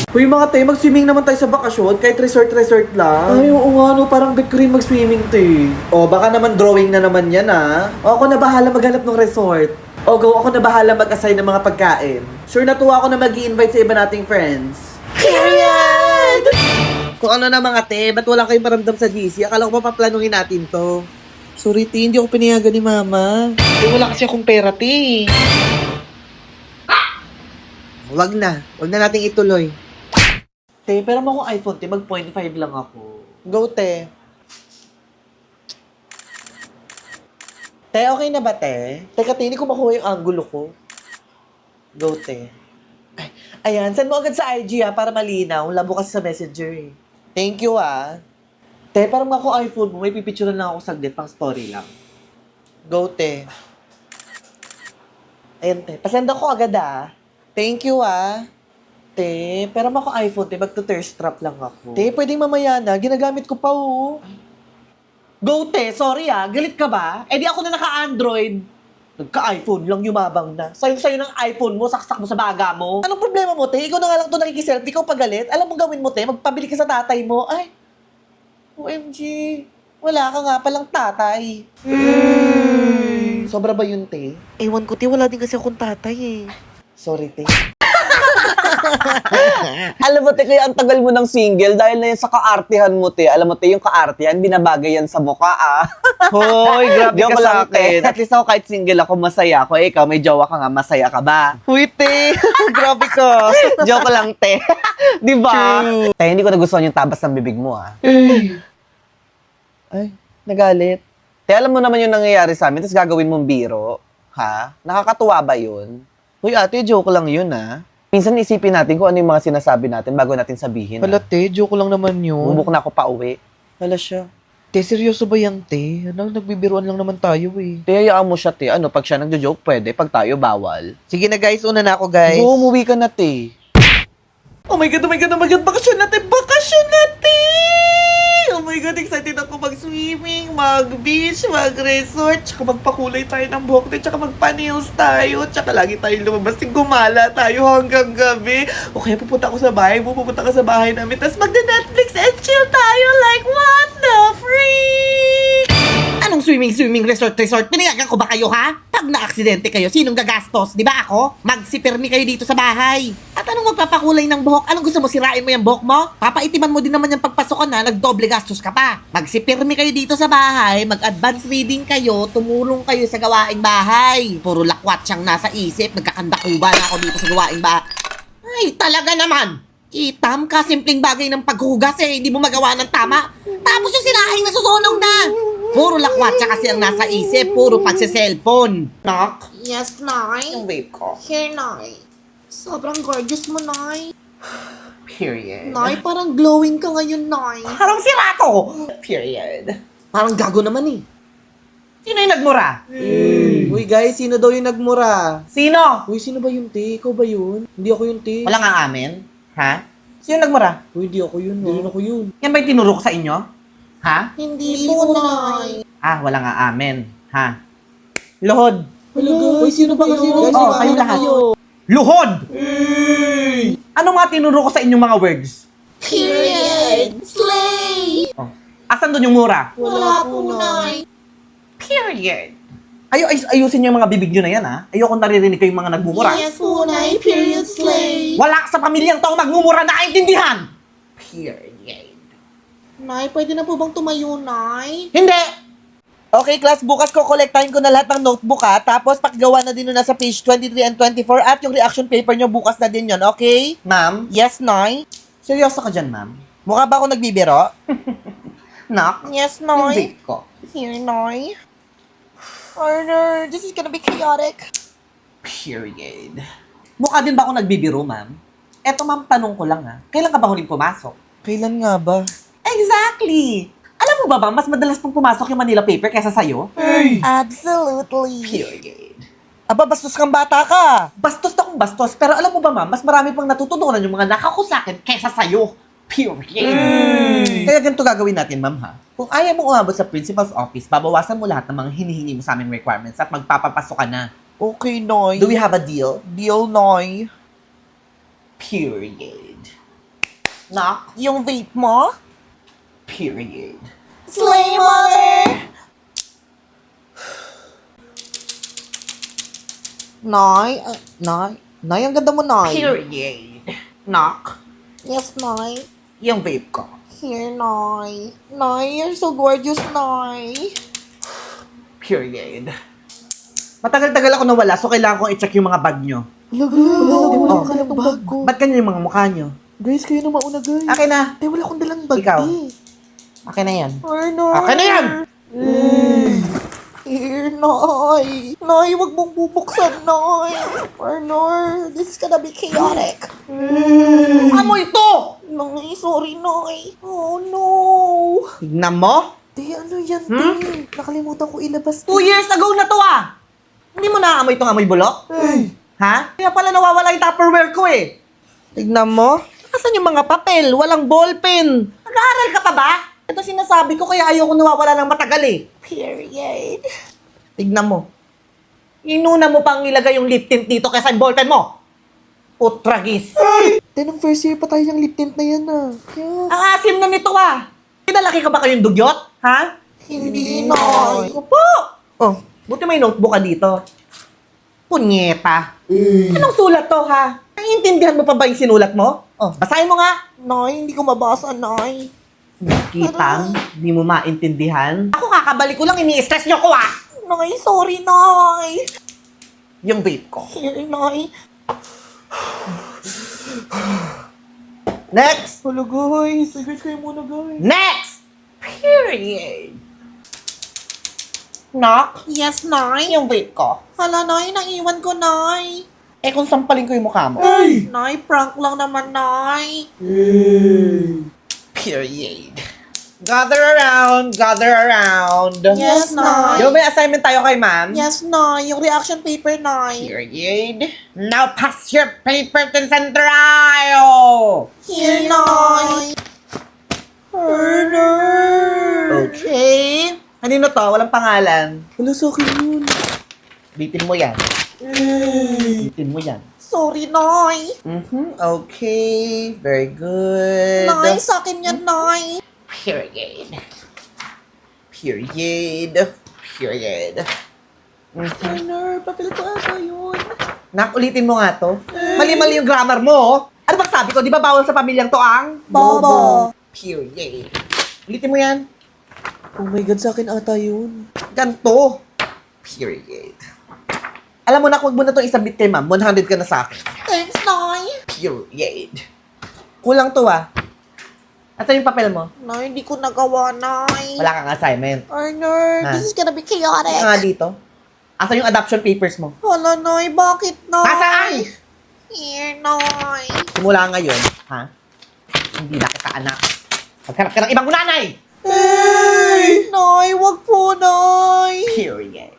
Uy mga te, mag-swimming naman tayo sa bakasyon, kahit resort lang. Ay, oo nga no, parang bet ko rin mag-swimming te. O, baka naman drawing na naman yan O, ako na bahala maghanap ng resort. O, go, ako na bahala mag-assign ng mga pagkain. Sure natuwa ako na mag-i-invite sa iba nating friends. Period! Kung ano na mga te, ba't wala kayong paramdam sa GC? Akala ko pa paplanuhin natin to. Sorry te, hindi ako pinayagan ni mama. Wala kasi akong pera te. Wag na nating ituloy. Te, pero mo akong iPhone, te, mag 0.5 lang ako. Go, te. Te, okay na ba, te? Teka, te, hindi ko makuha yung angulo ko. Go, te. Ay, ayan, send mo agad sa IG, para malinaw. Labo kasi sa messenger, eh. Thank you, Te, parang ako iPhone mo, may pipicturean lang ako saglit, pang story lang. Go, te. Ayan, te. Pasend ako agad, Thank you, Te, pero ako iPhone, te, magto-thirst trap lang ako. Te, pwedeng mamaya na, ginagamit ko pa, Go, te, sorry galit ka ba? Eh di ako na naka-Android. Nagka-iPhone lang, yumabang na. Sayo ng iPhone mo, saksak mo sa baga mo. Anong problema mo, te? Ikaw na nga lang ito nakikiselfie, ikaw pagalit. Alam mo gawin mo, te, magpabili ka sa tatay mo. Ay, OMG, wala ka nga palang tatay. Sobra ba yun, te? Ewan ko, te, wala din kasi akong tatay, Sorry, te. Alam mo, te, kaya ang tagal mo ng single dahil na yan sa kaartihan mo, te. Alam mo, te, yung kaartihan, binabagay yan sa mukha, Hoy, grabe Joke ka sa lang, te. akin. At least ako kahit single ako, masaya ako. Eh, ikaw, may jowa ka nga, masaya ka ba? Uy, te, grabe ka. Joke lang, te. Di ba? True. Te, hindi ko nagustuhan yung tabas ng bibig mo, Ay, nagalit. Te, alam mo naman yung nangyayari sa amin, tapos gagawin mong biro. Ha? Nakakatuwa ba yun? Uy, ate, joke lang yun, Minsan isipin natin kung ano yung mga sinasabi natin bago natin sabihin. Hala, te, joke lang naman yun. Bumuk na ako pa uwi. Hala siya. Te, seryoso ba yan, te? Ano, nagbibiruan lang naman tayo, Te, hayaan mo siya, te. Ano, pag siya nagjo-joke, pwede. Pag tayo, bawal. Sige na, guys. Una na ako, guys. Oo, umuwi ka na, te. Oh my God, oh my God, oh my God. Bakasyon natin! Bakasyon natin! Oh my God, excited ako mag-swimming, mag-beach, mag-resort, tsaka magpakulay tayo ng buhok din, tsaka magpa-nails tayo, tsaka lagi tayong lumabas, gumala tayo hanggang gabi. O kaya pupunta ako sa bahay mo, pupunta ka sa bahay namin, tapos magda-Netflix and chill tayo like what the freak! Anong swimming, resort? Pinayagan ko ba kayo, ha? Pag na-aksidente kayo, sinong gagastos? Di ba ako? Magsipirmi kayo dito sa bahay. At anong magpapakulay ng buhok? Anong gusto mo, sirain mo yung buhok mo? Papaitiman mo din naman yung pagpasok na, nagdoble gastos ka pa. Magsipirmi kayo dito sa bahay, mag-advance reading kayo, tumulong kayo sa gawaing bahay. Puro lakwat siyang nasa isip, nagkakandakuba na ako dito sa gawaing bahay. Ay, talaga naman! Kitam ka, simpleng bagay ng paghugas hindi mo magawa ng tama. Tapos yung sinaing nasusunog na. Puro lakwatsa kasi ang nasa isip, puro pagsa-cellphone. Nak? Yes, Nay. Yung vape ko. Here, Nay. Sobrang gorgeous mo, Nay. Period. Nay, parang glowing ka ngayon, Nay. Parang sirato. Period. Parang gago naman Sino yung nagmura? Uy, guys, sino daw yung nagmura? Sino? Uy, sino ba yun, te? Ikaw ba yun? Hindi ako yun, te. Walang aamin? Ha? Sino nagmura? Uy, hindi ako yun. Hindi rin ako yun. Yan ba yung tinuro ko sa inyo? Ha? Hindi po, Nay. Ah, walang aamin. Ha? Luhod. Hala, guys. Uy, sino ba yun? Guys, Oh, sino kayo ba lahat. kayo? Luhod! Ano nga tinuro ko sa inyong mga words? Period. Slay. Asan doon yung mura? Wala po, Nay. Period. Ayusin niyo yung mga bibig nyo na yan, ha? Ayoko naririnig kayong mga nagmumura. Yes po, Nay. Period. Slay. Wala ka sa pamilyang taong magmumura na intindihan! Period. Nay, pwede na po bang tumayo, Nay? Hindi! Okay, class, bukas ko kolektahin ko na lahat ng notebook tapos pakigawa na din nun sa page 23 and 24 at yung reaction paper nyo bukas na din yun, okay? Ma'am? Yes, Nay? Seryoso ka dyan, ma'am? Mukha ba ako nagbibiro? Knock? Yes, Yung Nay. vape ko. Here, Nay. Order. This is gonna be chaotic. Period. Mukha din ba ako nagbibiro, ma'am? Eto, ma'am, tanong ko lang, Kailan ka ba huling pumasok? Kailan nga ba? Exactly! Alam mo ba mas madalas pong pumasok yung Manila paper kaysa sa'yo? Absolutely. Period. Aba, bastos kang bata ka! Bastos na kung bastos, pero alam mo ba, ma'am, mas marami pang natututunan yung mga nakakusakin kaysa sa'yo. Period. Kaya ganito gagawin natin, ma'am, Kung ayaw mo umabot sa principal's office, babawasan mo lahat ng mga hinihingi mo sa aming requirements at magpapapasok ka na. Okay, Noy. Do we have a deal? Deal, Noy. Period. Nak, Yung vape mo? Period. Slay, mother! Nay, Nay, ang ganda mo, Nay. period. Nak, Yes, Nay. yung vape ko. Here, Nay. Nay, you're so gorgeous, Nay. Period. Matagal-tagal ako nawala, so kailangan kong i-check yung mga bag nyo. Wala ka ng bag ko. Ba't ganyan yung mga mukha nyo? Guys, kayo na mauna, guys. Akin na. Te, wala akong dalang bag. Ikaw. eh. Akin na yan. Arnold. Akin na yan! Here, Nay. Nay, wag mong bubuksan, Nay. Arnold, this is gonna be chaotic. Amoy to! Nay, sorry, Nay. Oh, no. Tignan mo. Te, ano yan, te? Nakalimutan ko ilabas. 2 years ago na to ah! Hindi mo naamoy itong amoy bulok? Ha? Kaya pala nawawala yung Tupperware ko eh. Tignan mo. Asan yung mga papel? Walang ballpen. Nag-aaral ka pa ba? Ito sinasabi ko kaya ayoko nawawala ng matagal eh. Period. Tignan mo. Inuna mo pang ilagay yung lip tint dito kaysa yung ballpen mo. Putragis. Te, nung first year pa tayo yung lip tint na yan, ah. Yeah. Ang asim na nito ah. Pinalaki ka ba kayong dugyot? Ha? Hindi, Nay. Opo! Oh, buti may notebook ka dito. Punyeta. Anong sulat to, ha? Naiintindihan mo pa ba yung sinulat mo? Oh, basahin mo nga. Nay, hindi ko mabasa, Nay. Kitang, hindi mo maintindihan. Ako kakabalik ko lang, ini-stress niyo ko, ah! Nay, sorry, Nay. Yung vape ko. Here, Nay. Next! Hello, guys. Guys, kayo muna, guys. Next! Period. Knock, Yes, Nay. yung vape ko. Hala, Nay, naiwan ko, Nay. Eh kung sampalin ko yung mukha mo. Nay, prank lang naman, Nay. Period. Gather around, gather around. Yes, Nay. Di ba may assignment tayo kay ma'am? Yes, Nay. Yung reaction paper, Nay. Period. Now pass your paper to the central. Here, Nay. Okay. Kanino to? Walang pangalan. Wala sa akin yun. Bitin mo yan. Bitin mo yan. Sorry, Nay. Okay. Very good. Nay, sa akin yan, Nay. Period. Period. Period. Arnold, papel ko ata yun. Nak, ulitin mo nga to. Mali-mali yung grammar mo. Oh. Ano bang sabi ko? Di ba bawal sa pamilyang to ang? Bobo. Period. Ulitin mo yan. Oh my God, sa akin ata yun. Ganto. Period. Alam mo na, huwag mo na itong isabit kay ma'am. 100 ka na sa akin. Thanks, Nay. Period. Kulang to ah. Asan yung papel mo? Nay, hindi ko nagawa, Nay. Wala kang assignment. Arnold, Ha? this is gonna be Ano chaotic. nga dito? Asan yung adoption papers mo? Hala, Nay, bakit, Nay? Nasaan? Here, Nay. Simula ngayon, ha? Hindi na kita anak. Maghanap ka ng ibang nanay! Nay, wag po, Nay. Period.